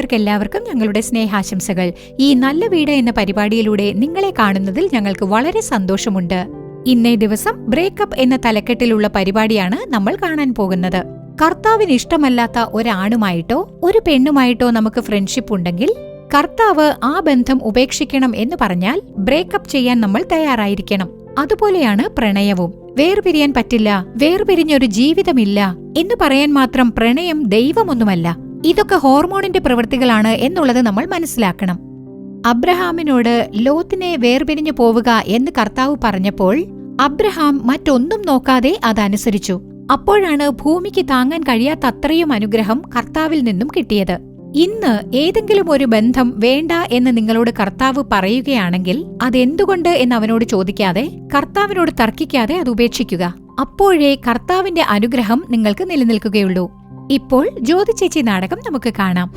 കൂട്ടുകാർക്കെല്ലാവർക്കും ഞങ്ങളുടെ സ്നേഹാശംസകൾ. ഈ നല്ല വീട് എന്ന പരിപാടിയിലൂടെ നിങ്ങളെ കാണുന്നതിൽ ഞങ്ങൾക്ക് വളരെ സന്തോഷമുണ്ട്. ഇന്നേ ദിവസം ബ്രേക്കപ്പ് എന്ന തലക്കെട്ടിലുള്ള പരിപാടിയാണ് നമ്മൾ കാണാൻ പോകുന്നത്. കർത്താവിന് ഇഷ്ടമല്ലാത്ത ഒരാണുമായിട്ടോ ഒരു പെണ്ണുമായിട്ടോ നമുക്ക് ഫ്രണ്ട്ഷിപ്പ് ഉണ്ടെങ്കിൽ കർത്താവ് ആ ബന്ധം ഉപേക്ഷിക്കണം എന്ന് പറഞ്ഞാൽ ബ്രേക്കപ്പ് ചെയ്യാൻ നമ്മൾ തയ്യാറായിരിക്കണം. അതുപോലെയാണ് പ്രണയവും. വേർപിരിയാൻ പറ്റില്ല, വേർപിരിഞ്ഞൊരു ജീവിതമില്ല എന്ന് പറയാൻ മാത്രം പ്രണയം ദൈവമൊന്നുമല്ല. ഇതൊക്കെ ഹോർമോണിന്റെ പ്രവൃത്തികളാണ് എന്നുള്ളത് നമ്മൾ മനസ്സിലാക്കണം. അബ്രഹാമിനോട് ലോത്തിനെ വേർപിരിഞ്ഞു പോവുക എന്ന് കർത്താവ് പറഞ്ഞപ്പോൾ അബ്രഹാം മറ്റൊന്നും നോക്കാതെ അതനുസരിച്ചു. അപ്പോഴാണ് ഭൂമിക്ക് താങ്ങാൻ കഴിയാത്തത്രയും അനുഗ്രഹം കർത്താവിൽ നിന്നും കിട്ടിയത്. ഇന്ന് ഏതെങ്കിലും ഒരു ബന്ധം വേണ്ട എന്ന് നിങ്ങളോട് കർത്താവ് പറയുകയാണെങ്കിൽ അതെന്തുകൊണ്ട് എന്ന് അവനോട് ചോദിക്കാതെ, കർത്താവിനോട് തർക്കിക്കാതെ അത് ഉപേക്ഷിക്കുക. അപ്പോഴേ കർത്താവിന്റെ അനുഗ്രഹം നിങ്ങൾക്ക് നിലനിൽക്കുകയുള്ളൂ. ഇപ്പോൾ ജ്യോതി ചേച്ചി നാടകം നമുക്ക് കാണാം.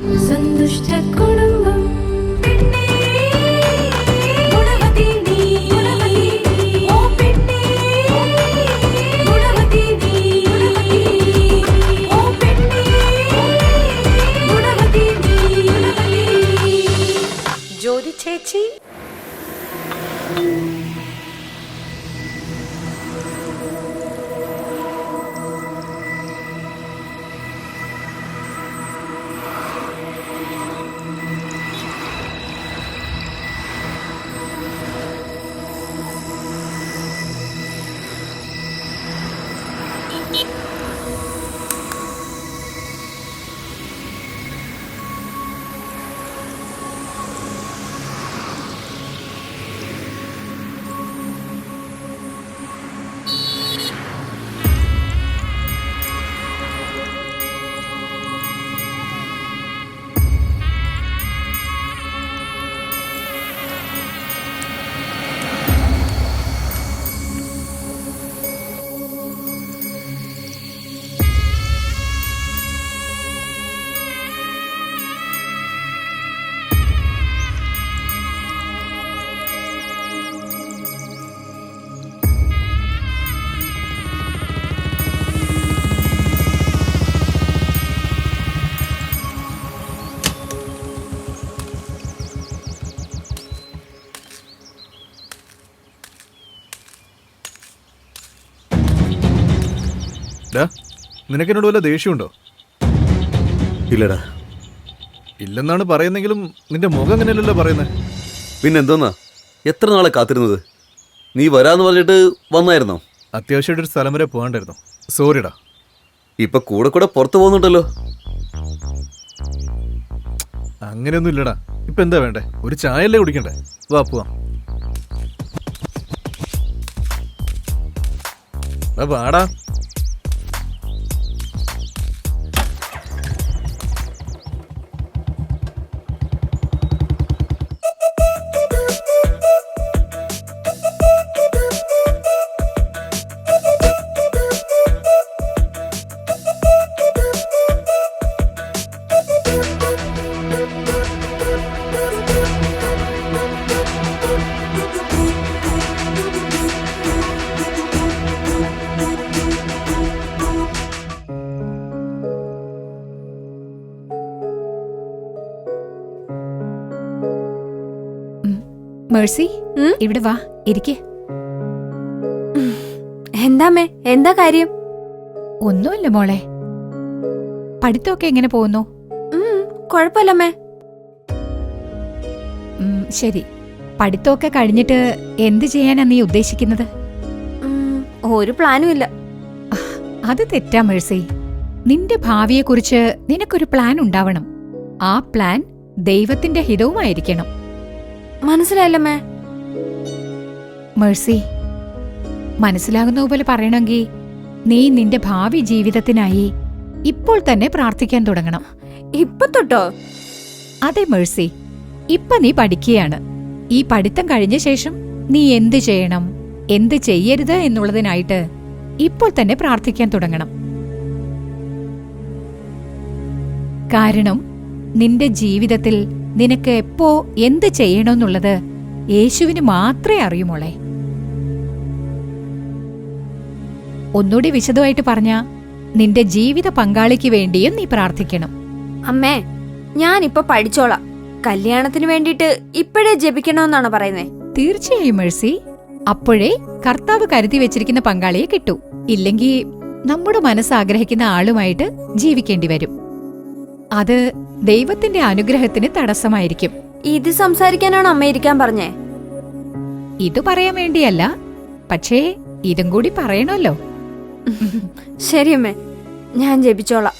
ജ്യോതി ചേച്ചി, നിനക്കെന്നോട് വല്ല ദേഷ്യമുണ്ടോ? ഇല്ലടാ. ഇല്ലെന്നാണ് പറയുന്നെങ്കിലും നിന്റെ മുഖം എങ്ങനെയല്ലല്ലോ പറയുന്നത്. പിന്നെന്തോന്നാ, എത്ര നാളെ കാത്തിരുന്നത്? നീ വരാന്ന് പറഞ്ഞിട്ട് വന്നായിരുന്നോ? അത്യാവശ്യമായിട്ടൊരു സ്ഥലം വരെ പോകാണ്ടായിരുന്നു. സോറിടാ. ഇപ്പൊ കൂടെ കൂടെ പുറത്തു പോകുന്നുണ്ടല്ലോ. അങ്ങനെയൊന്നും ഇല്ലടാ. ഇപ്പൊ എന്താ വേണ്ടേ? ഒരു ചായല്ലേ കുടിക്കണ്ടേ? വാ പോവാം. വാടാ. മേഴ്സി, ഇവിടെ വാ, ഇരിക്കെ. എന്താമ്മേ, എന്താ കാര്യം? ഒന്നുമില്ല മോളെ. പഠിത്തമൊക്കെ എങ്ങനെ പോകുന്നു? കുഴപ്പമില്ലമ്മേ. ശരി, പഠിത്തമൊക്കെ കഴിഞ്ഞിട്ട് എന്ത് ചെയ്യാനാ നീ ഉദ്ദേശിക്കുന്നത്? ഒരു പ്ലാനും ഇല്ല. അത് തെറ്റാ മേഴ്സി. നിന്റെ ഭാവിയെക്കുറിച്ച് നിനക്കൊരു പ്ലാൻ ഉണ്ടാവണം. ആ പ്ലാൻ ദൈവത്തിന്റെ ഹിതവുമായിരിക്കണം. മനസ്സിലായില്ലമ്മേ. മേഴ്സി, മനസ്സിലാകുന്ന പോലെ പറയണമെങ്കിൽ നീ നിന്റെ ഭാവി ജീവിതത്തിനായി ഇപ്പോൾ തന്നെ പ്രാർത്ഥിക്കാൻ തുടങ്ങണം. ഇപ്പൊ തൊട്ടോ? അതെ മേഴ്സി, ഇപ്പൊ നീ പഠിക്കുകയാണ്. ഈ പഠിത്തം കഴിഞ്ഞ ശേഷം നീ എന്ത് ചെയ്യണം, എന്ത് ചെയ്യരുത് എന്നുള്ളതിനായിട്ട് ഇപ്പോൾ തന്നെ പ്രാർത്ഥിക്കാൻ തുടങ്ങണം. കാരണം നിന്റെ ജീവിതത്തിൽ നിനക്ക് എപ്പോ എന്ത് ചെയ്യണമെന്നുള്ളത് യേശുവിന് മാത്രമേ അറിയുമോളെ. ഒന്നുകൂടി വിശദമായിട്ട് പറഞ്ഞ, നിന്റെ ജീവിത പങ്കാളിക്ക് വേണ്ടിയും നീ പ്രാർത്ഥിക്കണം. അമ്മേ, ഞാനിപ്പൊ പഠിച്ചോളാം. കല്യാണത്തിന് വേണ്ടിട്ട് ഇപ്പോഴേ ജപിക്കണമെന്നാണ് പറയുന്നേ. തീർച്ചയായും മേഴ്സി. അപ്പോഴേ കർത്താവ് കരുതി വെച്ചിരിക്കുന്ന പങ്കാളിയെ കിട്ടൂ. ഇല്ലെങ്കിൽ നമ്മുടെ മനസ്സ് ആഗ്രഹിക്കുന്ന ആളുമായിട്ട് ജീവിക്കേണ്ടി വരും. അത് ദൈവത്തിന്റെ അനുഗ്രഹത്തിന് തടസ്സമായിരിക്കും. ഇത് സംസാരിക്കാനാണ് അമ്മ ഇരിക്കാൻ പറഞ്ഞേ? ഇത് പറയാൻ വേണ്ടിയല്ല, പക്ഷേ ഇതും കൂടി പറയണല്ലോ. ശരി അമ്മേ, ഞാൻ ജപിച്ചോളാം.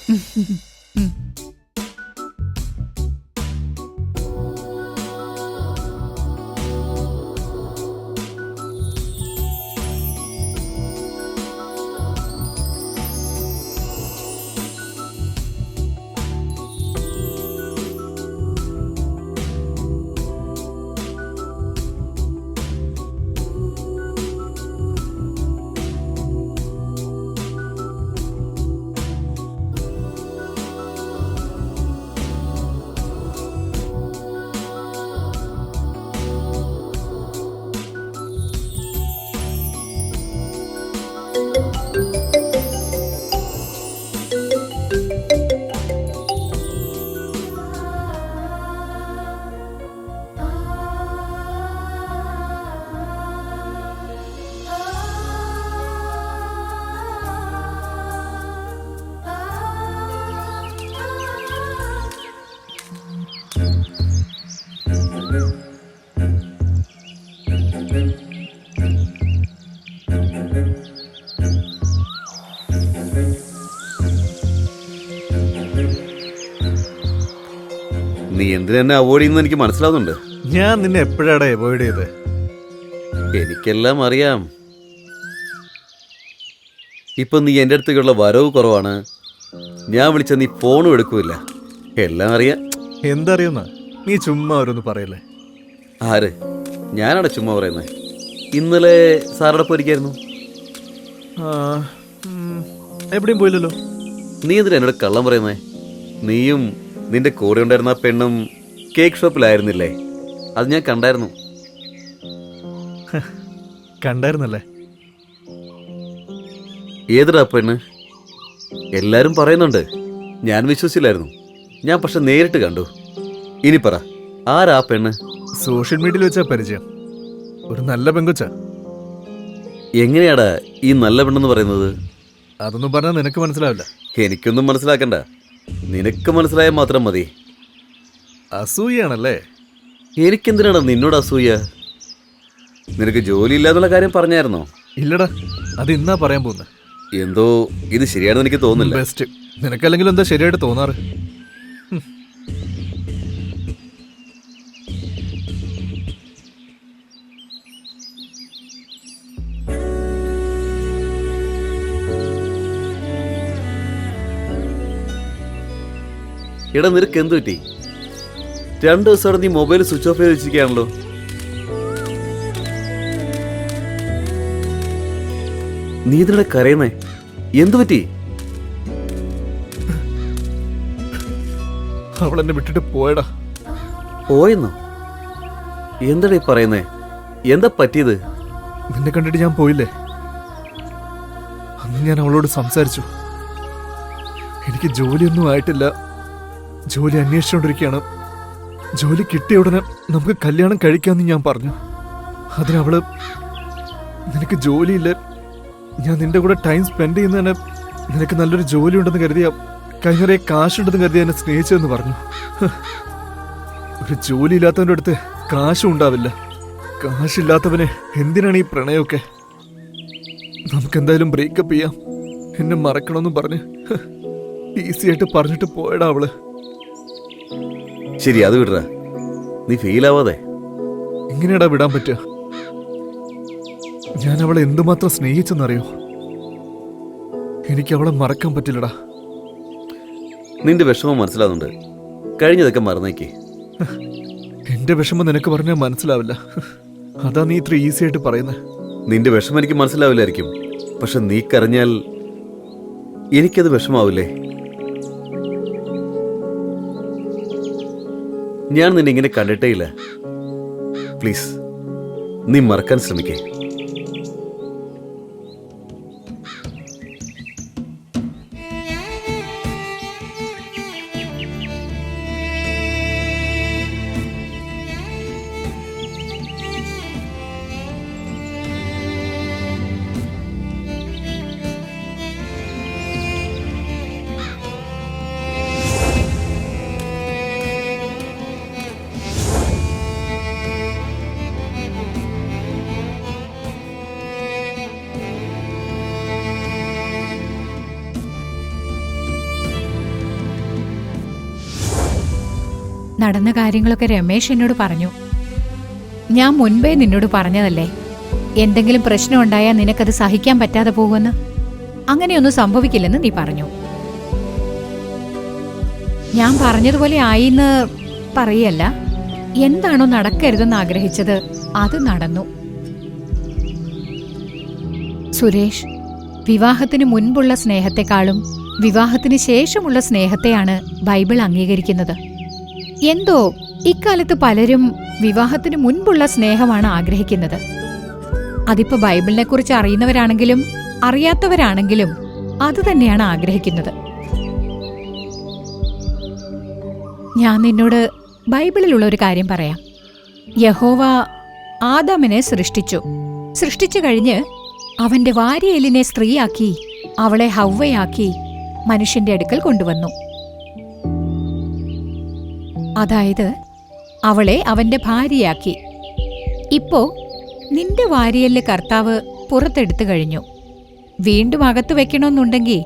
നീ എന്തിനെന്നെ അവോയ്ഡ് ചെയ്യുന്നത് എനിക്ക് മനസ്സിലാവുന്നുണ്ട്. ഞാൻ നിന്നെ എപ്പോഴാടാ അവോയ്ഡ് ചെയ്തത്? എനിക്കെല്ലാം അറിയാം. ഇപ്പൊ നീ എൻ്റെ അടുത്തേക്കുള്ള വരവ് കുറവാണ്. ഞാൻ വിളിച്ച നീ ഫോണും എടുക്കൂല. എല്ലാം അറിയാം. എന്തറിയുന്ന? നീ ചുമ്മാ ഓരോന്ന് പറയല്ലേ. ആര്? ഞാനാണ് ചുമ്മാ പറയുന്നത്. ഇന്നലെ സാറുടെ പോയിരിക്കായിരുന്നു. എവിടെയും പോയില്ലല്ലോ. നീ എന്തിനാ എന്നോട് കള്ളം പറയുന്നേ? നീയും നിന്റെ കൂടെ ഉണ്ടായിരുന്ന ആ പെണ്ണും കേക്ക് ഷോപ്പിലായിരുന്നില്ലേ? അത് ഞാൻ കണ്ടായിരുന്നു. കണ്ടായിരുന്നല്ലേ? ഏതിടാ പെണ്ണ്? എല്ലാരും പറയുന്നുണ്ട്. ഞാൻ വിശ്വസിച്ചില്ലായിരുന്നു. ഞാൻ പക്ഷെ നേരിട്ട് കണ്ടു. ഇനി പറ, ആരാ പെണ്ണ്? സോഷ്യൽ മീഡിയയിൽ വെച്ചാ പരിചയം. ഒരു നല്ല പെങ്കൊച്ച. എങ്ങനെയാടാ ഈ നല്ല പെണ്ണെന്ന് പറയുന്നത്? അതൊന്നും പറഞ്ഞാൽ നിനക്ക് മനസ്സിലാവില്ല. എനിക്കൊന്നും മനസ്സിലാക്കണ്ട. നിനക്ക് മനസ്സിലായാൽ മാത്രം മതി. അസൂയാണല്ലേ? എനിക്കെന്തിനാണ് നിന്നോട് അസൂയ? നിനക്ക് ജോലി ഇല്ലാന്നുള്ള കാര്യം പറഞ്ഞായിരുന്നോ? ഇല്ലടാ, അത് ഇന്നാ പറയാൻ പോകുന്നത്. എന്തോ ഇത് ശരിയാണെന്ന് എനിക്ക് തോന്നുന്നില്ല. ബെസ്റ്റ്. നിനക്കല്ലെങ്കിൽ എന്താ ശരിയായിട്ട് തോന്നാറ്? എടാ, നിനക്ക് എന്ത് പറ്റി? 2 ദിവസമാണ് നീ മൊബൈൽ സ്വിച്ച് ഓഫ് ചെയ്ത് വെച്ചിരിക്കുകയാണല്ലോ. നീ ഇതിനിടെ കരയുന്നേ? എന്തു പറ്റി? അവൾ എന്നെ വിട്ടിട്ട് പോയടാ. പോയെന്നോ? എന്താടാ ഈ പറയുന്നേ? എന്താ പറ്റിയത്? നിന്നെ കണ്ടിട്ട് ഞാൻ പോയില്ലേ? അന്ന് ഞാൻ അവളോട് സംസാരിച്ചു. എനിക്ക് ജോലിയൊന്നും ആയിട്ടില്ല, ജോലി അന്വേഷിച്ചുകൊണ്ടിരിക്കുകയാണ്, ജോലി കിട്ടിയ ഉടനെ നമുക്ക് കല്യാണം കഴിക്കാമെന്ന് ഞാൻ പറഞ്ഞു. അതിനവള്, നിനക്ക് ജോലിയില്ല, ഞാൻ നിന്റെ കൂടെ ടൈം സ്പെൻഡ് ചെയ്യുന്നതിന് നിനക്ക് നല്ലൊരു ജോലി ഉണ്ടെന്ന് കരുതിയ, കൈനിറയെ കാശുണ്ടെന്ന് കരുതിയ എന്നെ സ്നേഹിച്ചതെന്ന് പറഞ്ഞു. ഒരു ജോലി ഇല്ലാത്തവൻ്റെ അടുത്ത് കാശും ഉണ്ടാവില്ല. കാശില്ലാത്തവനെ എന്തിനാണ് ഈ പ്രണയമൊക്കെ? നമുക്കെന്തായാലും ബ്രേക്കപ്പ് ചെയ്യാം, എന്നെ മറക്കണമെന്നും പറഞ്ഞ് ഈസി ആയിട്ട് പറഞ്ഞിട്ട് പോയടാ അവള്. ശരി, അത് വിടറാ. നീ ഫീലാവാതെ. എങ്ങനെയാടാ വിടാൻ പറ്റുക? ഞാൻ അവളെ എന്തുമാത്രം സ്നേഹിച്ചെന്നറിയോ? എനിക്ക് അവളെ മറക്കാൻ പറ്റില്ലടാ. നിന്റെ വിഷമം മനസ്സിലാവുന്നുണ്ട്. കഴിഞ്ഞതൊക്കെ മറന്നേക്ക്. എന്റെ വിഷമം നിനക്ക് പറഞ്ഞാൽ മനസ്സിലാവില്ല. അതാ നീ ഇത്ര ഈസി ആയിട്ട് പറയുന്നത്. നിന്റെ വിഷമം എനിക്ക് മനസ്സിലാവില്ലായിരിക്കും, പക്ഷെ നീ കരഞ്ഞാൽ എനിക്കത് വിഷമാവില്ലേ? ഞാൻ നിന്നെ ഇങ്ങനെ കണ്ടിട്ടേ ഇല്ല. പ്ലീസ്, നീ മറക്കാൻ ശ്രമിക്കേ. നടന്ന കാര്യങ്ങളൊക്കെ രമേശ് എന്നോട് പറഞ്ഞു. ഞാൻ മുൻപേ നിന്നോട് പറഞ്ഞതല്ലേ, എന്തെങ്കിലും പ്രശ്നം ഉണ്ടായാൽ നിനക്കത് സഹിക്കാൻ പറ്റാതെ പോകുമെന്ന്. അങ്ങനെയൊന്നും സംഭവിക്കില്ലെന്ന് നീ പറഞ്ഞു. ഞാൻ പറഞ്ഞതുപോലെ ആയിന്ന് പറയല്ല, എന്താണോ നടക്കരുതെന്ന് ആഗ്രഹിച്ചത് അത് നടന്നു. സുരേഷ്, വിവാഹത്തിന് മുൻപുള്ള സ്നേഹത്തെക്കാളും വിവാഹത്തിന് ശേഷമുള്ള സ്നേഹത്തെയാണ് ബൈബിൾ അംഗീകരിക്കുന്നത്. എന്തോ ഇക്കാലത്ത് പലരും വിവാഹത്തിന് മുൻപുള്ള സ്നേഹമാണ് ആഗ്രഹിക്കുന്നത്. അതിപ്പോ ബൈബിളിനെ കുറിച്ച് അറിയുന്നവരാണെങ്കിലും അറിയാത്തവരാണെങ്കിലും അതുതന്നെയാണ് ആഗ്രഹിക്കുന്നത്. ഞാൻ നിന്നോട് ബൈബിളിലുള്ള ഒരു കാര്യം പറയാം. യഹോവ ആദാമിനെ സൃഷ്ടിച്ചു കഴിഞ്ഞ് അവന്റെ വാരിയേലിനെ സ്ത്രീയാക്കി അവളെ ഹവ്വയാക്കി മനുഷ്യന്റെ അടുക്കൽ കൊണ്ടുവന്നു. അതായത് അവളെ അവന്റെ ഭാര്യയാക്കി. ഇപ്പോ നിന്റെ വാരിയലില് കർത്താവ് പുറത്തെടുത്തു കഴിഞ്ഞു. വീണ്ടും അകത്ത് വെക്കണമെന്നുണ്ടെങ്കിൽ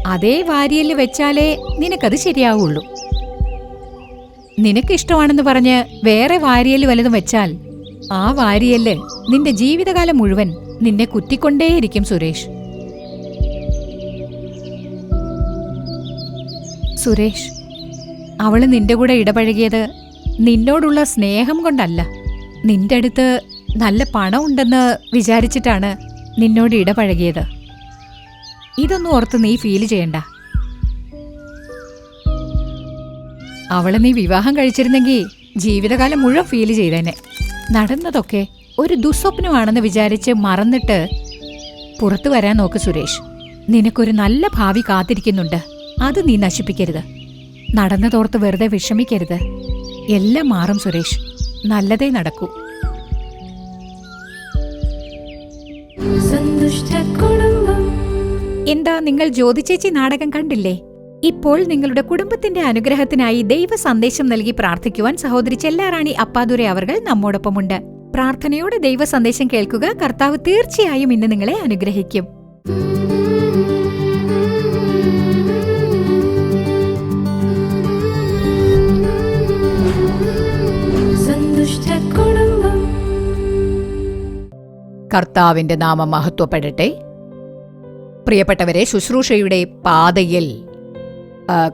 അതേ വാരിയലില് വെച്ചാലേ നിനക്കത് ശരിയാവുള്ളൂ. നിനക്കിഷ്ടമാണെന്ന് പറഞ്ഞ് വേറെ വാരിയല് വല്ലതും വെച്ചാൽ ആ വാരിയല് നിന്റെ ജീവിതകാലം മുഴുവൻ നിന്നെ കുത്തിക്കൊണ്ടേയിരിക്കും സുരേഷ്. സുരേഷ്, അവള് നിന്റെ കൂടെ ഇടപഴകിയത് നിന്നോടുള്ള സ്നേഹം കൊണ്ടല്ല. നിന്റെ അടുത്ത് നല്ല പണം ഉണ്ടെന്ന് വിചാരിച്ചിട്ടാണ് നിന്നോട് ഇടപഴകിയത്. ഇതൊന്നും ഓർത്ത് നീ ഫീൽ ചെയ്യണ്ട. അവളെ നീ വിവാഹം കഴിച്ചിരുന്നെങ്കിൽ ജീവിതകാലം മുഴുവൻ ഫീൽ ചെയ്തേനെ. നടന്നതൊക്കെ ഒരു ദുസ്വപ്നമാണെന്ന് വിചാരിച്ച് മറന്നിട്ട് പുറത്തു വരാൻ നോക്ക് സുരേഷ്. നിനക്കൊരു നല്ല ഭാവി കാത്തിരിക്കുന്നുണ്ട്. അത് നീ നശിപ്പിക്കരുത്. നടന്നതോർത്ത് വെറുതെ വിഷമിക്കരുത്. എല്ലാം മാറും സുരേഷ്. നല്ലതേ നടക്കൂ. എന്താ, നിങ്ങൾ ജ്യോതിചേച്ചി നാടകം കണ്ടില്ലേ? ഇപ്പോൾ നിങ്ങളുടെ കുടുംബത്തിന്റെ അനുഗ്രഹത്തിനായി ദൈവ സന്ദേശം നൽകി പ്രാർത്ഥിക്കുവാൻ സഹോദരി ചെല്ലാറാണി അപ്പാദുരെ അവർ നമ്മോടൊപ്പമുണ്ട്. പ്രാർത്ഥനയോടെ ദൈവ സന്ദേശം കേൾക്കുക. കർത്താവ് തീർച്ചയായും ഇന്ന് നിങ്ങളെ അനുഗ്രഹിക്കും. കർത്താവിന്റെ നാമം മഹത്വപ്പെടട്ടെ. പ്രിയപ്പെട്ടവരെ, ശുശ്രൂഷയുടെ പാതയിൽ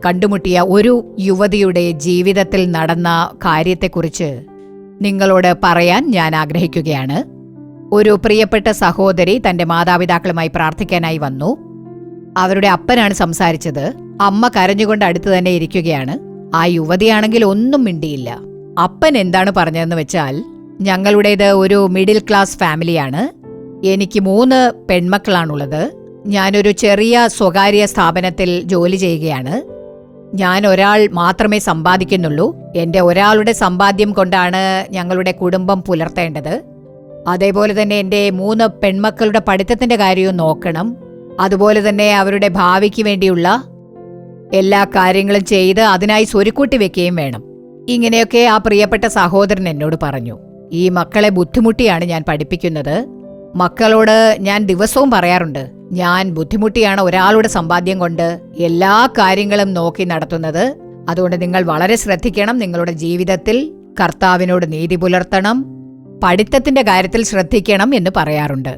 കണ്ടുമുട്ടിയ ഒരു യുവതിയുടെ ജീവിതത്തിൽ നടന്ന കാര്യത്തെക്കുറിച്ച് നിങ്ങളോട് പറയാൻ ഞാൻ ആഗ്രഹിക്കുകയാണ്. ഒരു പ്രിയപ്പെട്ട സഹോദരി തന്റെ മാതാപിതാക്കളുമായി പ്രാർത്ഥിക്കാനായി വന്നു. അവരുടെ അപ്പനാണ് സംസാരിച്ചത്. അമ്മ കരഞ്ഞുകൊണ്ട് അടുത്ത് തന്നെ ഇരിക്കുകയാണ്. ആ യുവതിയാണെങ്കിൽ ഒന്നും മിണ്ടിയില്ല. അപ്പൻ എന്താണ് പറഞ്ഞതെന്ന് വെച്ചാൽ, ഞങ്ങളുടേത് ഒരു മിഡിൽ ക്ലാസ് ഫാമിലിയാണ്. എനിക്ക് 3 പെൺമക്കളാണുള്ളത്. ഞാനൊരു ചെറിയ സ്വകാര്യ സ്ഥാപനത്തിൽ ജോലി ചെയ്യുകയാണ്. ഞാൻ ഒരാൾ മാത്രമേ സമ്പാദിക്കുന്നുള്ളൂ. എന്റെ ഒരാളുടെ സമ്പാദ്യം കൊണ്ടാണ് ഞങ്ങളുടെ കുടുംബം പുലർത്തേണ്ടത്. അതേപോലെ തന്നെ എന്റെ 3 പെൺമക്കളുടെ പഠിത്തത്തിന്റെ കാര്യവും നോക്കണം. അതുപോലെ തന്നെ അവരുടെ ഭാവിക്ക് വേണ്ടിയുള്ള എല്ലാ കാര്യങ്ങളും ചെയ്ത് അതിനായി സ്വരുക്കൂട്ടി വെക്കുകയും വേണം. ഇങ്ങനെയൊക്കെ ആ പ്രിയപ്പെട്ട സഹോദരൻ എന്നോട് പറഞ്ഞു. ഈ മക്കളെ ബുദ്ധിമുട്ടിയാണ് ഞാൻ പഠിപ്പിക്കുന്നത്. മക്കളോട് ഞാൻ ദിവസവും പറയാറുണ്ട്, ഞാൻ ബുദ്ധിമുട്ടിയാണ് ഒരാളുടെ സമ്പാദ്യം കൊണ്ട് എല്ലാ കാര്യങ്ങളും നോക്കി നടത്തുന്നത്. അതുകൊണ്ട് നിങ്ങൾ വളരെ ശ്രദ്ധിക്കണം. നിങ്ങളുടെ ജീവിതത്തിൽ കർത്താവിനോട് നീതി പുലർത്തണം. പഠിത്തത്തിന്റെ കാര്യത്തിൽ ശ്രദ്ധിക്കണം എന്ന് പറയാറുണ്ട്.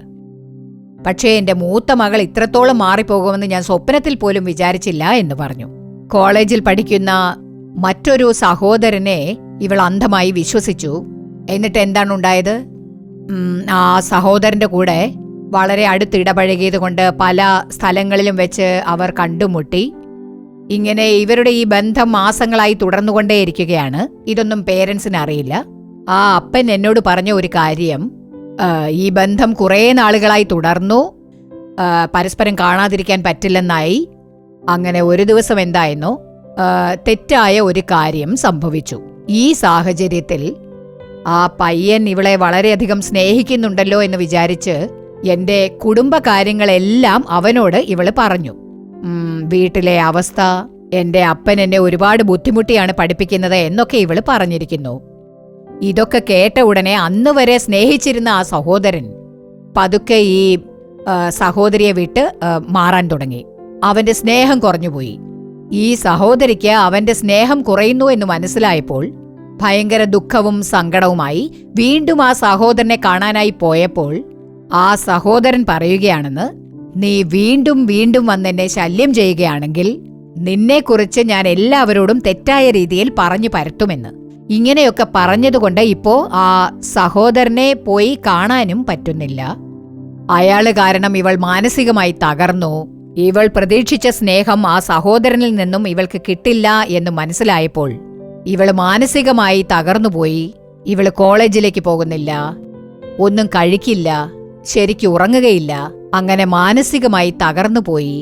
പക്ഷേ എന്റെ മൂത്ത മകൾ ഇത്രത്തോളം മാറിപ്പോകുമെന്ന് ഞാൻ സ്വപ്നത്തിൽ പോലും വിചാരിച്ചില്ല എന്ന് പറഞ്ഞു. കോളേജിൽ പഠിക്കുന്ന മറ്റൊരു സഹോദരനെ ഇവൾ അന്ധമായി വിശ്വസിച്ചു. എന്നിട്ട് എന്താണ് ഉണ്ടായത്? ആ സഹോദരന്റെ കൂടെ വളരെ അടുത്തിടപഴകിയത് കൊണ്ട് പല സ്ഥലങ്ങളിലും വെച്ച് അവർ കണ്ടുമുട്ടി. ഇങ്ങനെ ഇവരുടെ ഈ ബന്ധം മാസങ്ങളായി തുടർന്നുകൊണ്ടേയിരിക്കുകയാണ്. ഇതൊന്നും പേരൻസിന് അറിയില്ല. ആ അപ്പൻ എന്നോട് പറഞ്ഞ ഒരു കാര്യം, ഈ ബന്ധം കുറേ നാളുകളായി തുടർന്നു, പരസ്പരം കാണാതിരിക്കാൻ പറ്റില്ലെന്നായി. അങ്ങനെ ഒരു ദിവസം എന്തായെന്നോ തെറ്റായ ഒരു കാര്യം സംഭവിച്ചു. ഈ സാഹചര്യത്തിൽ ആ പയ്യൻ ഇവളെ വളരെയധികം സ്നേഹിക്കുന്നുണ്ടല്ലോ എന്ന് വിചാരിച്ച് എന്റെ കുടുംബകാര്യങ്ങളെല്ലാം അവനോട് ഇവള് പറഞ്ഞു. വീട്ടിലെ അവസ്ഥ, എന്റെ അപ്പൻ എന്നെ ഒരുപാട് ബുദ്ധിമുട്ടിയാണ് പഠിപ്പിക്കുന്നത് എന്നൊക്കെ ഇവള് പറഞ്ഞിരിക്കുന്നു. ഇതൊക്കെ കേട്ട ഉടനെ അന്ന് വരെ സ്നേഹിച്ചിരുന്ന ആ സഹോദരൻ പതുക്കെ ഈ സഹോദരിയെ വിട്ട് മാറാൻ തുടങ്ങി. അവന്റെ സ്നേഹം കുറഞ്ഞുപോയി. ഈ സഹോദരിക്ക് അവന്റെ സ്നേഹം കുറയുന്നു എന്ന് മനസ്സിലായപ്പോൾ ഭയങ്കര ദുഃഖവും സങ്കടവുമായി വീണ്ടും ആ സഹോദരനെ കാണാനായി പോയപ്പോൾ ആ സഹോദരൻ പറയുകയാണെന്ന്, നീ വീണ്ടും വീണ്ടും വന്നെന്നെ ശല്യം ചെയ്യുകയാണെങ്കിൽ നിന്നെക്കുറിച്ച് ഞാൻ എല്ലാവരോടും തെറ്റായ രീതിയിൽ പറഞ്ഞു പരത്തുമെന്ന്. ഇങ്ങനെയൊക്കെ പറഞ്ഞതുകൊണ്ട് ഇപ്പോ ആ സഹോദരനെ പോയി കാണാനും പറ്റുന്നില്ല. അയാള് കാരണം ഇവൾ മാനസികമായി തകർന്നു. ഇവൾ പ്രതീക്ഷിച്ച സ്നേഹം ആ സഹോദരനിൽ നിന്നും ഇവൾക്ക് കിട്ടില്ല എന്ന് മനസ്സിലായപ്പോൾ ഇവള് മാനസികമായി തകർന്നുപോയി. ഇവള് കോളേജിലേക്ക് പോകുന്നില്ല, ഒന്നും കഴിക്കില്ല, ശരിക്കും ഉറങ്ങുകയില്ല. അങ്ങനെ മാനസികമായി തകർന്നുപോയി.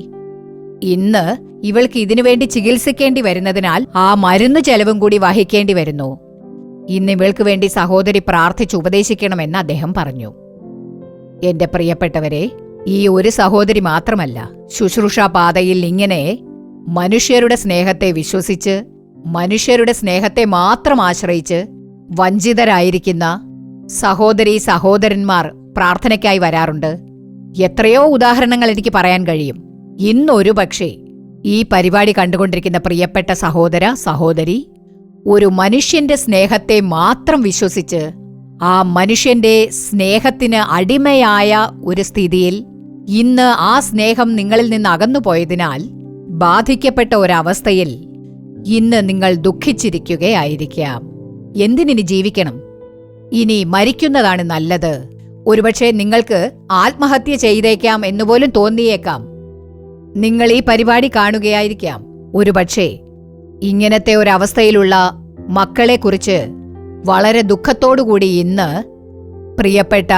ഇന്ന് ഇവൾക്ക് ഇതിനുവേണ്ടി ചികിത്സിക്കേണ്ടി വരുന്നതിനാൽ ആ മരുന്ന് ചെലവും കൂടി വഹിക്കേണ്ടി വരുന്നു. ഇന്ന് ഇവൾക്ക് വേണ്ടി സഹോദരി പ്രാർത്ഥിച്ച് ഉപദേശിക്കണമെന്ന് അദ്ദേഹം പറഞ്ഞു. എന്റെ പ്രിയപ്പെട്ടവരെ, ഈ ഒരു സഹോദരി മാത്രമല്ല, ശുശ്രൂഷാ പാതയിൽ ഇങ്ങനെ മനുഷ്യരുടെ സ്നേഹത്തെ വിശ്വസിച്ച് മനുഷ്യരുടെ സ്നേഹത്തെ മാത്രം ആശ്രയിച്ച് വഞ്ചിതരായിരിക്കുന്ന സഹോദരീ സഹോദരന്മാർ പ്രാർത്ഥനയ്ക്കായി വരാറുണ്ട്. എത്രയോ ഉദാഹരണങ്ങൾ എനിക്ക് പറയാൻ കഴിയും. ഇന്നൊരു പക്ഷേ ഈ പരിപാടി കണ്ടുകൊണ്ടിരിക്കുന്ന പ്രിയപ്പെട്ട സഹോദര സഹോദരി ഒരു മനുഷ്യന്റെ സ്നേഹത്തെ മാത്രം വിശ്വസിച്ച് ആ മനുഷ്യന്റെ സ്നേഹത്തിന് അടിമയായ ഒരു സ്ഥിതിയിൽ ഇന്ന് ആ സ്നേഹം നിങ്ങളിൽ നിന്ന് അകന്നുപോയതിനാൽ ബാധിക്കപ്പെട്ട ഒരവസ്ഥയിൽ ഇന്ന് നിങ്ങൾ ദുഃഖിച്ചിരിക്കുകയായിരിക്കാം. എന്തിനിനി ജീവിക്കണം? ഇനി മരിക്കുന്നതാണ് നല്ലത്. ഒരുപക്ഷെ നിങ്ങൾക്ക് ആത്മഹത്യ ചെയ്തേക്കാം എന്നുപോലും തോന്നിയേക്കാം. നിങ്ങൾ ഈ പരിപാടി കാണുകയായിരിക്കാം. ഒരുപക്ഷെ ഇങ്ങനത്തെ ഒരവസ്ഥയിലുള്ള മക്കളെക്കുറിച്ച് വളരെ ദുഃഖത്തോടുകൂടി ഇന്ന് പ്രിയപ്പെട്ട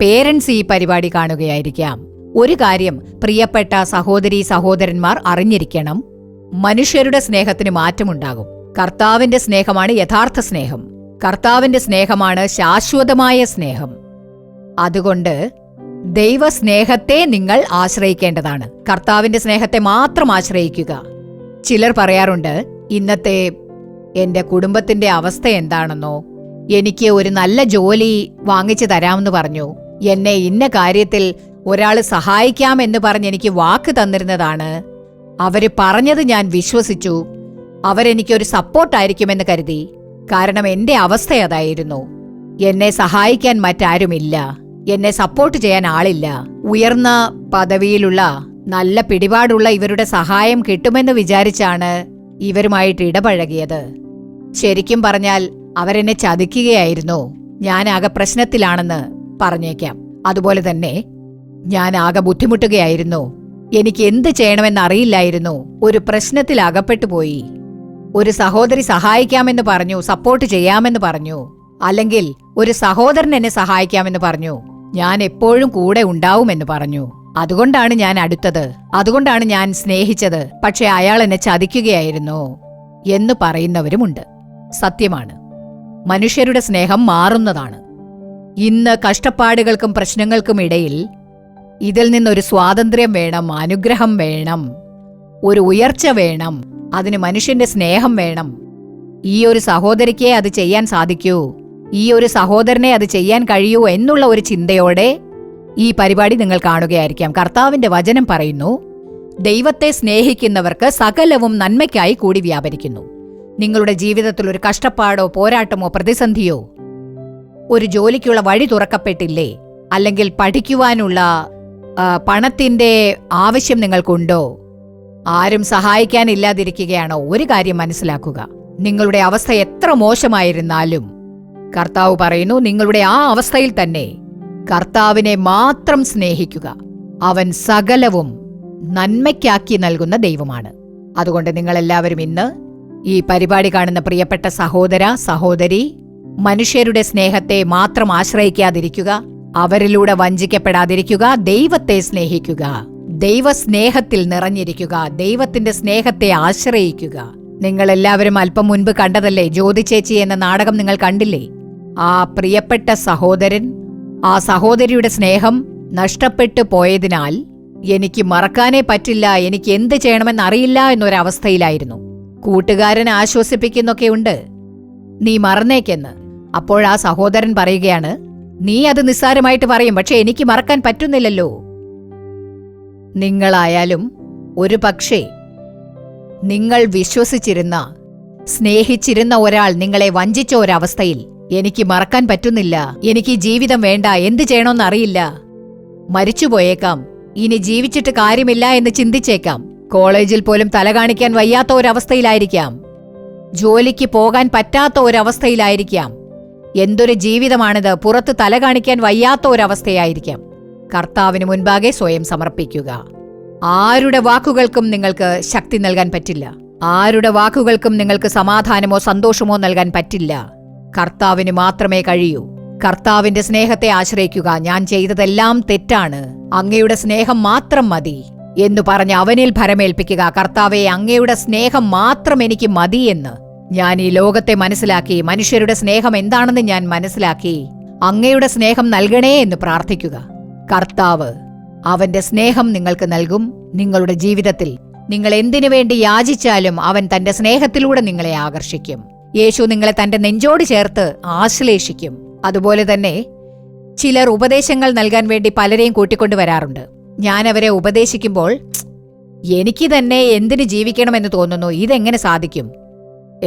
പേരൻസ് ഈ പരിപാടി കാണുകയായിരിക്കാം. ഒരു കാര്യം പ്രിയപ്പെട്ട സഹോദരീ സഹോദരന്മാർ അറിഞ്ഞിരിക്കണം, മനുഷ്യരുടെ സ്നേഹത്തിന് മാറ്റമുണ്ടാകും. കർത്താവിന്റെ സ്നേഹമാണ് യഥാർത്ഥ സ്നേഹം. കർത്താവിന്റെ സ്നേഹമാണ് ശാശ്വതമായ സ്നേഹം. അതുകൊണ്ട് ദൈവസ്നേഹത്തെ നിങ്ങൾ ആശ്രയിക്കേണ്ടതാണ്. കർത്താവിന്റെ സ്നേഹത്തെ മാത്രം ആശ്രയിക്കുക. ചിലർ പറയാറുണ്ട്, ഇന്നത്തെ എന്റെ കുടുംബത്തിന്റെ അവസ്ഥ എന്താണെന്നോ, എനിക്ക് ഒരു നല്ല ജോലി വാങ്ങിച്ചു തരാമെന്ന് പറഞ്ഞു, എന്നെ ഇന്ന കാര്യത്തിൽ ഒരാൾ സഹായിക്കാമെന്ന് പറഞ്ഞ് എനിക്ക് വാക്ക് തന്നിരുന്നതാണ്, അവര് പറഞ്ഞത് ഞാൻ വിശ്വസിച്ചു, അവരെനിക്കൊരു സപ്പോർട്ടായിരിക്കുമെന്ന് കരുതി. കാരണം എന്റെ അവസ്ഥ അതായിരുന്നു. എന്നെ സഹായിക്കാൻ മറ്റാരുമില്ല, എന്നെ സപ്പോർട്ട് ചെയ്യാൻ ആളില്ല. ഉയർന്ന പദവിയിലുള്ള നല്ല പിടിപാടുള്ള ഇവരുടെ സഹായം കിട്ടുമെന്ന് വിചാരിച്ചാണ് ഇവരുമായിട്ട് ഇടപഴകിയത്. ശരിക്കും പറഞ്ഞാൽ അവരെന്നെ ചതിക്കുകയായിരുന്നു. ഞാൻ ആകെ പ്രശ്നത്തിലാണെന്ന് പറഞ്ഞേക്കാം. അതുപോലെ തന്നെ ഞാൻ ആകെ ബുദ്ധിമുട്ടുകയായിരുന്നു. എനിക്ക് എന്ത് ചെയ്യണമെന്നറിയില്ലായിരുന്നു. ഒരു പ്രശ്നത്തിൽ അകപ്പെട്ടു പോയി. ഒരു സഹോദരി സഹായിക്കാമെന്ന് പറഞ്ഞു, സപ്പോർട്ട് ചെയ്യാമെന്ന് പറഞ്ഞു, അല്ലെങ്കിൽ ഒരു സഹോദരൻ എന്നെ സഹായിക്കാമെന്ന് പറഞ്ഞു, ഞാൻ എപ്പോഴും കൂടെ ഉണ്ടാവുമെന്ന് പറഞ്ഞു. അതുകൊണ്ടാണ് ഞാൻ അടുത്തത്, അതുകൊണ്ടാണ് ഞാൻ സ്നേഹിച്ചത്. പക്ഷെ അയാൾ എന്നെ ചതിക്കുകയായിരുന്നു എന്ന് പറയുന്നവരുമുണ്ട്. സത്യമാണ്, മനുഷ്യരുടെ സ്നേഹം മാറുന്നതാണ്. ഇന്ന് കഷ്ടപ്പാടുകൾക്കും പ്രശ്നങ്ങൾക്കും ഇടയിൽ ഇതിൽ നിന്നൊരു സ്വാതന്ത്ര്യം വേണം, അനുഗ്രഹം വേണം, ഒരു ഉയർച്ച വേണം. അതിന് മനുഷ്യന്റെ സ്നേഹം വേണം. ഈ ഒരു സഹോദരിക്കേ അത് ചെയ്യാൻ സാധിക്കൂ, ഈ ഒരു സഹോദരനെ അത് ചെയ്യാൻ കഴിയൂ എന്നുള്ള ഒരു ചിന്തയോടെ ഈ പരിപാടി നിങ്ങൾ കാണുകയായിരിക്കാം. കർത്താവിന്റെ വചനം പറയുന്നു, ദൈവത്തെ സ്നേഹിക്കുന്നവർക്ക് സകലവും നന്മയ്ക്കായി കൂടി വ്യാപരിക്കുന്നു. നിങ്ങളുടെ ജീവിതത്തിൽ ഒരു കഷ്ടപ്പാടോ പോരാട്ടമോ പ്രതിസന്ധിയോ, ഒരു ജോലിക്കുള്ള വഴി തുറക്കപ്പെട്ടില്ലേ, അല്ലെങ്കിൽ പഠിക്കുവാനുള്ള പണത്തിന്റെ ആവശ്യം നിങ്ങൾക്കുണ്ടോ, ആരും സഹായിക്കാനില്ലാതിരിക്കുകയാണോ? ഒരു കാര്യം മനസ്സിലാക്കുക, നിങ്ങളുടെ അവസ്ഥ എത്ര മോശമായിരുന്നാലും കർത്താവ് പറയുന്നു, നിങ്ങളുടെ ആ അവസ്ഥയിൽ തന്നെ കർത്താവിനെ മാത്രം സ്നേഹിക്കുക. അവൻ സകലവും നന്മയ്ക്കാക്കി നൽകുന്ന ദൈവമാണ്. അതുകൊണ്ട് നിങ്ങളെല്ലാവരും ഇന്ന് ഈ പരിപാടി കാണുന്ന പ്രിയപ്പെട്ട സഹോദര സഹോദരി, മനുഷ്യരുടെ സ്നേഹത്തെ മാത്രം ആശ്രയിക്കാതിരിക്കുക, അവരിലൂടെ വഞ്ചിക്കപ്പെടാതിരിക്കുക, ദൈവത്തെ സ്നേഹിക്കുക, ദൈവസ്നേഹത്തിൽ നിറഞ്ഞിരിക്കുക, ദൈവത്തിന്റെ സ്നേഹത്തെ ആശ്രയിക്കുക. നിങ്ങളെല്ലാവരും അല്പം മുൻപ് കണ്ടതല്ലേ ജ്യോതി ചേച്ചി എന്ന നാടകം? നിങ്ങൾ കണ്ടില്ലേ? ആ പ്രിയപ്പെട്ട സഹോദരൻ, ആ സഹോദരിയുടെ സ്നേഹം നഷ്ടപ്പെട്ടു പോയതിനാൽ എനിക്ക് മറക്കാനേ പറ്റില്ല, എനിക്ക് എന്ത് ചെയ്യണമെന്നറിയില്ല എന്നൊരവസ്ഥയിലായിരുന്നു. കൂട്ടുകാരൻ ആശ്വസിപ്പിക്കുന്നൊക്കെയുണ്ട്, നീ മറന്നേക്കെന്ന്. അപ്പോൾ ആ സഹോദരൻ പറയുകയാണ്, നീ അത് നിസ്സാരമായിട്ട് പറയും, പക്ഷെ എനിക്ക് മറക്കാൻ പറ്റുന്നില്ലല്ലോ. നിങ്ങളായാലും ഒരു പക്ഷേ നിങ്ങൾ വിശ്വസിച്ചിരുന്ന സ്നേഹിച്ചിരുന്ന ഒരാൾ നിങ്ങളെ വഞ്ചിച്ച ഒരവസ്ഥയിൽ എനിക്ക് മറക്കാൻ പറ്റുന്നില്ല, എനിക്ക് ഈ ജീവിതം വേണ്ട, എന്തു ചെയ്യണമെന്നറിയില്ല, മരിച്ചുപോയേക്കാം, ഇനി ജീവിച്ചിട്ട് കാര്യമില്ല എന്ന് ചിന്തിച്ചേക്കാം, കോളേജിൽ പോലും തല കാണിക്കാൻ വയ്യാത്ത ഒരവസ്ഥയിലായിരിക്കാം, ജോലിക്ക് പോകാൻ പറ്റാത്ത ഒരവസ്ഥയിലായിരിക്കാം. എന്തൊരു ജീവിതമാണിത്, പുറത്ത് തല കാണിക്കാൻ വയ്യാത്ത ഒരവസ്ഥയായിരിക്കാം. കർത്താവിന് മുൻപാകെ സ്വയം സമർപ്പിക്കുക. ആരുടെ വാക്കുകൾക്കും നിങ്ങൾക്ക് ശക്തി നൽകാൻ പറ്റില്ല. ആരുടെ വാക്കുകൾക്കും നിങ്ങൾക്ക് സമാധാനമോ സന്തോഷമോ നൽകാൻ പറ്റില്ല. കർത്താവിന് മാത്രമേ കഴിയൂ. കർത്താവിന്റെ സ്നേഹത്തെ ആശ്രയിക്കുക. ഞാൻ ചെയ്തതെല്ലാം തെറ്റാണ്, അങ്ങയുടെ സ്നേഹം മാത്രം മതി എന്നു പറഞ്ഞ് അവനിൽ ഭരമേൽപ്പിക്കുക. കർത്താവെ, അങ്ങയുടെ സ്നേഹം മാത്രം എനിക്ക് മതി എന്ന് ഞാൻ ഈ ലോകത്തെ മനസ്സിലാക്കി, മനുഷ്യരുടെ സ്നേഹം എന്താണെന്ന് ഞാൻ മനസ്സിലാക്കി, അങ്ങയുടെ സ്നേഹം നൽകണേ എന്ന് പ്രാർത്ഥിക്കുക. കർത്താവ് അവന്റെ സ്നേഹം നിങ്ങൾക്ക് നൽകും. നിങ്ങളുടെ ജീവിതത്തിൽ നിങ്ങൾ എന്തിനു വേണ്ടി യാചിച്ചാലും അവൻ തന്റെ സ്നേഹത്തിലൂടെ നിങ്ങളെ ആകർഷിക്കും. യേശു നിങ്ങളെ തന്റെ നെഞ്ചോട് ചേർത്ത് ആശ്ലേഷിക്കും. അതുപോലെ തന്നെ ചിലർ ഉപദേശങ്ങൾ നൽകാൻ വേണ്ടി പലരെയും കൂട്ടിക്കൊണ്ടുവരാറുണ്ട്. ഞാൻ അവരെ ഉപദേശിക്കുമ്പോൾ എനിക്ക് തന്നെ എന്തിനു ജീവിക്കണമെന്ന് തോന്നുന്നു, ഇതെങ്ങനെ സാധിക്കും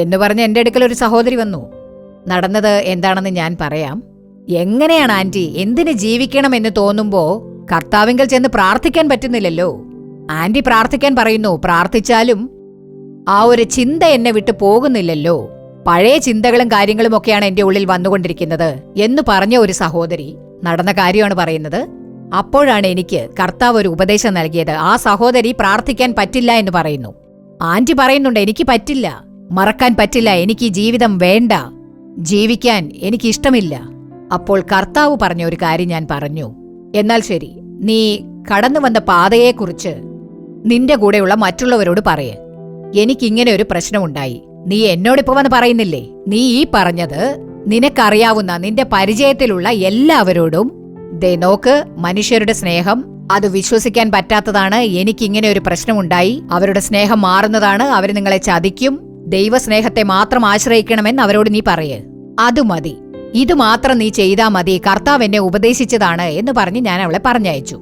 എന്ന് പറഞ്ഞ് എന്റെ അടുക്കൽ ഒരു സഹോദരി വന്നു. നടന്നത് എന്താണെന്ന് ഞാൻ പറയാം. എങ്ങനെയാണ് ആന്റി, എന്തിന് ജീവിക്കണമെന്ന് തോന്നുമ്പോ കർത്താവിങ്കൽ ചെന്ന് പ്രാർത്ഥിക്കാൻ പറ്റുന്നില്ലല്ലോ. ആന്റി പ്രാർത്ഥിക്കാൻ പറയുന്നു, പ്രാർത്ഥിച്ചാലും ആ ഒരു ചിന്ത എന്നെ വിട്ടു പോകുന്നില്ലല്ലോ. പഴയ ചിന്തകളും കാര്യങ്ങളും ഒക്കെയാണ് എന്റെ ഉള്ളിൽ വന്നുകൊണ്ടിരിക്കുന്നത് എന്ന് പറഞ്ഞ ഒരു സഹോദരി നടന്ന കാര്യമാണ് പറയുന്നത്. അപ്പോഴാണ് എനിക്ക് കർത്താവ് ഒരു ഉപദേശം നൽകിയത്. ആ സഹോദരി പ്രാർത്ഥിക്കാൻ പറ്റില്ല എന്ന് പറയുന്നു. ആന്റി പറയുന്നുണ്ട്, എനിക്ക് പറ്റില്ല, മറക്കാൻ പറ്റില്ല, എനിക്ക് ഈ ജീവിതം വേണ്ട, ജീവിക്കാൻ എനിക്കിഷ്ടമില്ല. അപ്പോൾ കർത്താവ് പറഞ്ഞ ഒരു കാര്യം ഞാൻ പറഞ്ഞു, എന്നാൽ ശരി, നീ കടന്നു വന്ന പാതയെക്കുറിച്ച് നിന്റെ കൂടെയുള്ള മറ്റുള്ളവരോട് പറയ്. എനിക്കിങ്ങനെ ഒരു പ്രശ്നമുണ്ടായി, നീ എന്നോടിപ്പോ വന്ന് പറയുന്നില്ലേ? നീ ഈ പറഞ്ഞത് നിനക്കറിയാവുന്ന നിന്റെ പരിചയത്തിലുള്ള എല്ലാവരോടും ദേ നോക്ക്, മനുഷ്യരുടെ സ്നേഹം അത് വിശ്വസിക്കാൻ പറ്റാത്തതാണ്, എനിക്കിങ്ങനെ ഒരു പ്രശ്നമുണ്ടായി, അവരുടെ സ്നേഹം മാറുന്നതാണ്, അവർ നിങ്ങളെ ചതിക്കും, ദൈവസ്നേഹത്തെ മാത്രം ആശ്രയിക്കണമെന്ന് അവരോട് നീ പറയ്. അത് മതി, ഇത് മാത്രം നീ ചെയ്താ മതി, കർത്താവ് എന്നെ ഉപദേശിച്ചതാണ് എന്ന് പറഞ്ഞ് ഞാൻ അവളെ പറഞ്ഞയച്ചു.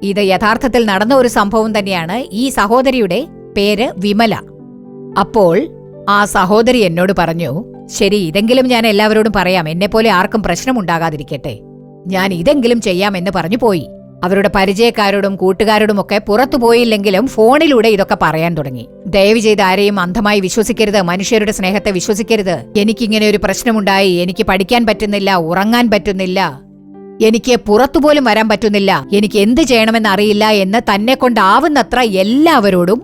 ഇത് യഥാർത്ഥത്തിൽ നടന്ന ഒരു സംഭവം തന്നെയാണ്. ഈ സഹോദരിയുടെ പേര് വിമല. അപ്പോൾ ആ സഹോദരി എന്നോട് പറഞ്ഞു, ശരി, ഇതെങ്കിലും ഞാൻ എല്ലാവരോടും പറയാം, എന്നെപ്പോലെ ആർക്കും പ്രശ്നമുണ്ടാകാതിരിക്കട്ടെ, ഞാൻ ഇതെങ്കിലും ചെയ്യാമെന്ന് പറഞ്ഞു പോയി. അവരുടെ പരിചയക്കാരോടും കൂട്ടുകാരോടുമൊക്കെ പുറത്തു പോയില്ലെങ്കിലും ഫോണിലൂടെ ഇതൊക്കെ പറയാൻ തുടങ്ങി. ദയവ് ചെയ്ത് ആരെയും അന്ധമായി വിശ്വസിക്കരുത്, മനുഷ്യരുടെ സ്നേഹത്തെ വിശ്വസിക്കരുത്, എനിക്കിങ്ങനെ ഒരു പ്രശ്നമുണ്ടായി, എനിക്ക് പഠിക്കാൻ പറ്റുന്നില്ല, ഉറങ്ങാൻ പറ്റുന്നില്ല, എനിക്ക് പുറത്തുപോലും വരാൻ പറ്റുന്നില്ല, എനിക്ക് എന്ത് ചെയ്യണമെന്ന് അറിയില്ല എന്ന് തന്നെ കൊണ്ടാവുന്നത്ര എല്ലാവരോടും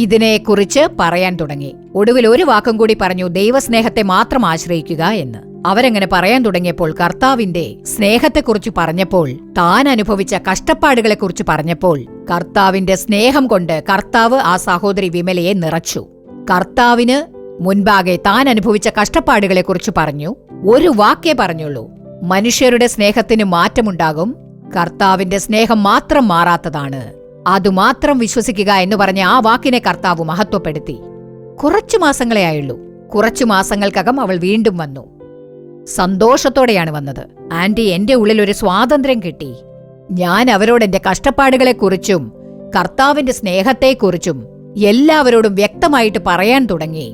ഇതിനെക്കുറിച്ച് പറയാൻ തുടങ്ങി. ഒടുവിൽ ഒരു വാക്കും കൂടി പറഞ്ഞു, ദൈവസ്നേഹത്തെ മാത്രം ആശ്രയിക്കുക എന്ന്. അവരെങ്ങനെ പറയാൻ തുടങ്ങിയപ്പോൾ, കർത്താവിന്റെ സ്നേഹത്തെക്കുറിച്ച് പറഞ്ഞപ്പോൾ, താൻ അനുഭവിച്ച കഷ്ടപ്പാടുകളെക്കുറിച്ച് പറഞ്ഞപ്പോൾ, കർത്താവിന്റെ സ്നേഹം കൊണ്ട് കർത്താവ് ആ സഹോദരി വിമലയെ നിറച്ചു. കർത്താവിന് മുൻപാകെ താൻ അനുഭവിച്ച കഷ്ടപ്പാടുകളെക്കുറിച്ച് പറഞ്ഞു. ഒരു വാക്കേ പറഞ്ഞുള്ളൂ, മനുഷ്യരുടെ സ്നേഹത്തിന് മാറ്റമുണ്ടാകും, കർത്താവിന്റെ സ്നേഹം മാത്രം മാറാത്തതാണ്, അതുമാത്രം വിശ്വസിക്കുക എന്ന് പറഞ്ഞ ആ വാക്കിനെ കർത്താവ് മഹത്വപ്പെടുത്തി. കുറച്ചു മാസങ്ങളെ ആയുള്ളൂ. കുറച്ചു മാസങ്ങൾക്കകം അവൾ വീണ്ടും വന്നു. സന്തോഷത്തോടെയാണ് വന്നത്. ആന്റി, എന്റെ ഉള്ളിൽ ഒരു സ്വാതന്ത്ര്യം കിട്ടി. ഞാൻ അവരോട് എന്റെ കഷ്ടപ്പാടുകളെക്കുറിച്ചും കർത്താവിന്റെ സ്നേഹത്തെക്കുറിച്ചും എല്ലാവരോടും വ്യക്തമായിട്ട് പറയാൻ തുടങ്ങി.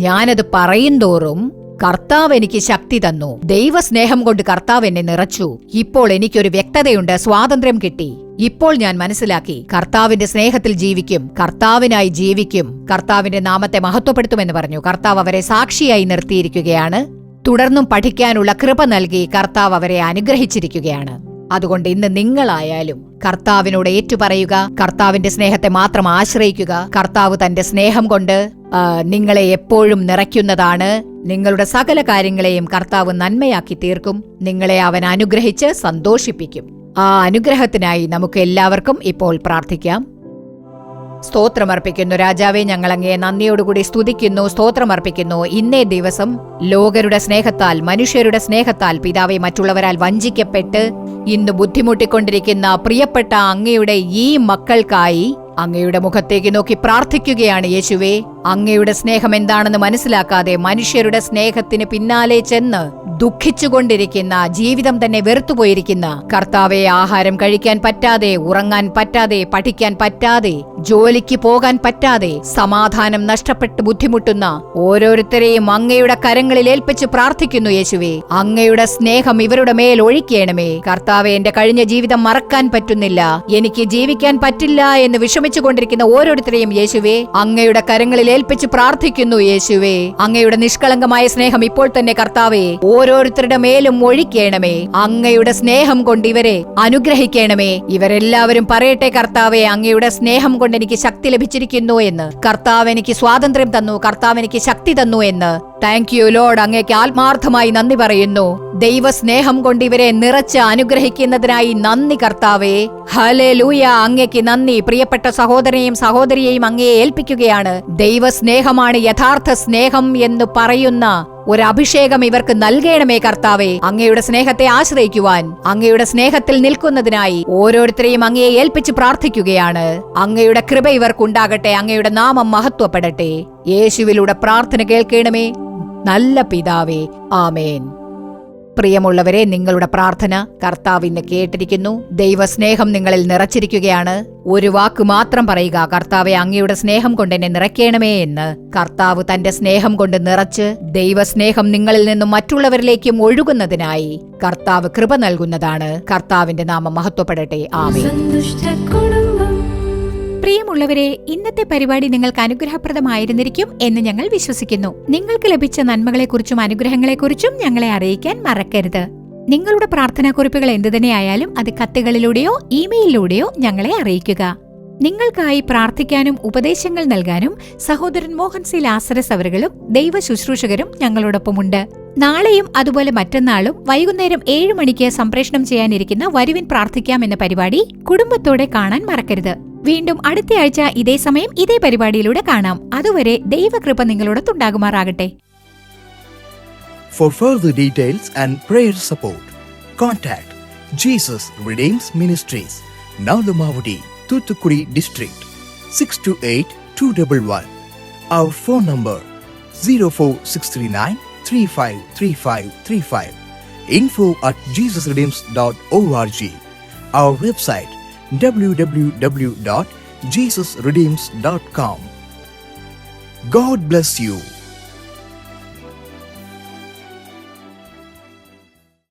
ഞാനത് പറയുന്തോറും കർത്താവ് എനിക്ക് ശക്തി തന്നു. ദൈവസ്നേഹം കൊണ്ട് കർത്താവ് എന്നെ നിറച്ചു. ഇപ്പോൾ എനിക്കൊരു വ്യക്തതയുണ്ട്, സ്വാതന്ത്ര്യം കിട്ടി. ഇപ്പോൾ ഞാൻ മനസ്സിലാക്കി, കർത്താവിന്റെ സ്നേഹത്തിൽ ജീവിക്കും, കർത്താവിനായി ജീവിക്കും, കർത്താവിന്റെ നാമത്തെ മഹത്വപ്പെടുത്തുമെന്ന് പറഞ്ഞു. കർത്താവ് അവരെ സാക്ഷിയായി നിർത്തിയിരിക്കുകയാണ്. തുടർന്നും പഠിക്കാനുള്ള കൃപ നൽകി കർത്താവ് അവരെ അനുഗ്രഹിച്ചിരിക്കുകയാണ്. അതുകൊണ്ട് ഇന്ന് നിങ്ങളായാലും കർത്താവിനോട് ഏറ്റുപറയുക, കർത്താവിന്റെ സ്നേഹത്തെ മാത്രം ആശ്രയിക്കുക. കർത്താവ് തന്റെ സ്നേഹം കൊണ്ട് നിങ്ങളെ എപ്പോഴും നിറയ്ക്കുന്നതാണ്. നിങ്ങളുടെ സകല കാര്യങ്ങളെയും കർത്താവ് നന്മയാക്കി തീർക്കും. നിങ്ങളെ അവൻ അനുഗ്രഹിച്ച് സന്തോഷിപ്പിക്കും. ആ അനുഗ്രഹത്തിനായി നമുക്ക് എല്ലാവർക്കും ഇപ്പോൾ പ്രാർത്ഥിക്കാം. സ്തോത്രമർപ്പിക്കുന്നു രാജാവേ, ഞങ്ങൾ അങ്ങയെ നന്ദിയോടുകൂടി സ്തുതിക്കുന്നു, സ്തോത്രമർപ്പിക്കുന്നു. ഇന്നേ ദിവസം ലോകരുടെ സ്നേഹത്താൽ, മനുഷ്യരുടെ സ്നേഹത്താൽ, പിതാവെ, മറ്റുള്ളവരാൽ വഞ്ചിക്കപ്പെട്ട് ഇന്ന് ബുദ്ധിമുട്ടിക്കൊണ്ടിരിക്കുന്ന പ്രിയപ്പെട്ട അങ്ങയുടെ ഈ മക്കൾക്കായി അങ്ങയുടെ മുഖത്തേക്ക് നോക്കി പ്രാർത്ഥിക്കുകയാണ് യേശുവേ. അങ്ങയുടെ സ്നേഹം എന്താണെന്ന് മനസ്സിലാക്കാതെ മനുഷ്യരുടെ സ്നേഹത്തിന് പിന്നാലെ ചെന്ന് ദുഃഖിച്ചുകൊണ്ടിരിക്കുന്ന, ജീവിതം തന്നെ വെറുത്തുപോയിരിക്കുന്ന കർത്താവെ, ആഹാരം കഴിക്കാൻ പറ്റാതെ, ഉറങ്ങാൻ പറ്റാതെ, പഠിക്കാൻ പറ്റാതെ, ജോലിക്ക് പോകാൻ പറ്റാതെ, സമാധാനം നഷ്ടപ്പെട്ട് ബുദ്ധിമുട്ടുന്ന ഓരോരുത്തരെയും അങ്ങയുടെ കരങ്ങളിൽ ഏൽപ്പിച്ച് പ്രാർത്ഥിക്കുന്നു യേശുവേ. അങ്ങയുടെ സ്നേഹം ഇവരുടെ മേൽ ഒഴിക്കണമേ കർത്താവെ. എന്റെ കഴിഞ്ഞ ജീവിതം മറക്കാൻ പറ്റുന്നില്ല, എനിക്ക് ജീവിക്കാൻ പറ്റില്ല എന്ന് വിഷമിച്ചുകൊണ്ടിരിക്കുന്ന ഓരോരുത്തരെയും യേശുവേ അങ്ങയുടെ കരങ്ങളിൽ ഏൽപ്പിച്ച് പ്രാർത്ഥിക്കുന്നു യേശുവേ. അങ്ങയുടെ നിഷ്കളങ്കമായ സ്നേഹം ഇപ്പോൾ തന്നെ കർത്താവേ ഓരോരുത്തരുടെ മേലും ഒഴിക്കണമേ. അങ്ങയുടെ സ്നേഹം കൊണ്ട് ഇവരെ അനുഗ്രഹിക്കണമേ. ഇവരെല്ലാവരും പറയട്ടെ കർത്താവെ, അങ്ങയുടെ സ്നേഹം കൊണ്ട് എനിക്ക് ശക്തി ലഭിച്ചിരിക്കുന്നു എന്ന്. കർത്താവ് എനിക്ക് സ്വാതന്ത്ര്യം തന്നു, കർത്താവ് എനിക്ക് ശക്തി തന്നു എന്ന്. Thank you Lord. അങ്ങേക്ക് ആത്മാർത്ഥമായി നന്ദി പറയുന്നു. ദൈവസ്നേഹം കൊണ്ട് ഇവരെ നിറച്ച് അനുഗ്രഹിക്കുന്നതിനായി നന്ദി കർത്താവേ. ഹല്ലേലൂയ. അങ്ങേക്ക് നന്ദി. പ്രിയപ്പെട്ട സഹോദരനെയും സഹോദരിയെയും അങ്ങയെ ഏൽപ്പിക്കുകയാണ്. ദൈവസ്നേഹമാണ് യഥാർത്ഥ സ്നേഹം എന്ന് പറയുന്ന ഒരു അഭിഷേകം ഇവർക്ക് നൽകണമേ കർത്താവേ. അങ്ങയുടെ സ്നേഹത്തെ ആശ്രയിക്കുവാൻ, അങ്ങയുടെ സ്നേഹത്തിൽ നിൽക്കുന്നതിനായി ഓരോരുത്തരെയും അങ്ങയെ ഏൽപ്പിച്ച് പ്രാർത്ഥിക്കുകയാണ്. അങ്ങയുടെ കൃപ ഇവർക്കുണ്ടാകട്ടെ. അങ്ങയുടെ നാമം മഹത്വപ്പെടട്ടെ. യേശുവിലൂടെ പ്രാർത്ഥന കേൾക്കണമേ നല്ല പിതാവേ. ആമേൻ. പ്രിയമുള്ളവരെ, നിങ്ങളുടെ പ്രാർത്ഥന കർത്താവ് ഇന്ന് കേട്ടിരിക്കുന്നു. ദൈവസ്നേഹം നിങ്ങളിൽ നിറച്ചിരിക്കുകയാണ്. ഒരു വാക്ക് മാത്രം പറയുക, കർത്താവെ, അങ്ങയുടെ സ്നേഹം കൊണ്ട് എന്നെ നിറയ്ക്കണമേ എന്ന്. കർത്താവ് തന്റെ സ്നേഹം കൊണ്ട് നിറച്ച് ദൈവസ്നേഹം നിങ്ങളിൽ നിന്നും മറ്റുള്ളവരിലേക്കും ഒഴുകുന്നതിനായി കർത്താവ് കൃപ നൽകുന്നതാണ്. കർത്താവിന്റെ നാമം മഹത്വപ്പെടട്ടെ. ആമേൻ. പ്രിയമുള്ളവരെ, ഇന്നത്തെ പരിപാടി നിങ്ങൾക്ക് അനുഗ്രഹപ്രദമായിരുന്നിരിക്കും എന്ന് ഞങ്ങൾ വിശ്വസിക്കുന്നു. നിങ്ങൾക്ക് ലഭിച്ച നന്മകളെക്കുറിച്ചും അനുഗ്രഹങ്ങളെക്കുറിച്ചും ഞങ്ങളെ അറിയിക്കാൻ മറക്കരുത്. നിങ്ങളുടെ പ്രാർത്ഥനാക്കുറിപ്പുകൾ എന്തുതന്നെയായാലും അത് കത്തുകളിലൂടെയോ ഇമെയിലിലൂടെയോ ഞങ്ങളെ അറിയിക്കുക. നിങ്ങൾക്കായി പ്രാർത്ഥിക്കാനും ഉപദേശങ്ങൾ നൽകാനും സഹോദരൻ മോഹൻ സി ലാസറസ് അവറുകളും ദൈവ ശുശ്രൂഷകരും ഞങ്ങളോടൊപ്പമുണ്ട്. നാളെയും അതുപോലെ മറ്റന്നാളും വൈകുന്നേരം 7 മണിക്ക് സംപ്രേഷണം ചെയ്യാനിരിക്കുന്ന വരുവിൻ പ്രാർത്ഥിക്കാം എന്ന പരിപാടി കുടുംബത്തോടെ കാണാൻ മറക്കരുത്. വീണ്ടും അടുത്തയാഴ്ച ഇതേ സമയം ഇതേ പരിപാടിയിലൂടെ കാണാം. അതുവരെ ദൈവകൃപ നിങ്ങളോടൊത്തുണ്ടാകുമാറാകട്ടെ. For further details and prayer support, contact Jesus Redeems Ministries, Nalumavudi, Thuthukudi District, 628-211. Our phone number 04639 353535. info@jesusredeems.org. Our website www.jesusredeems.com. God bless you.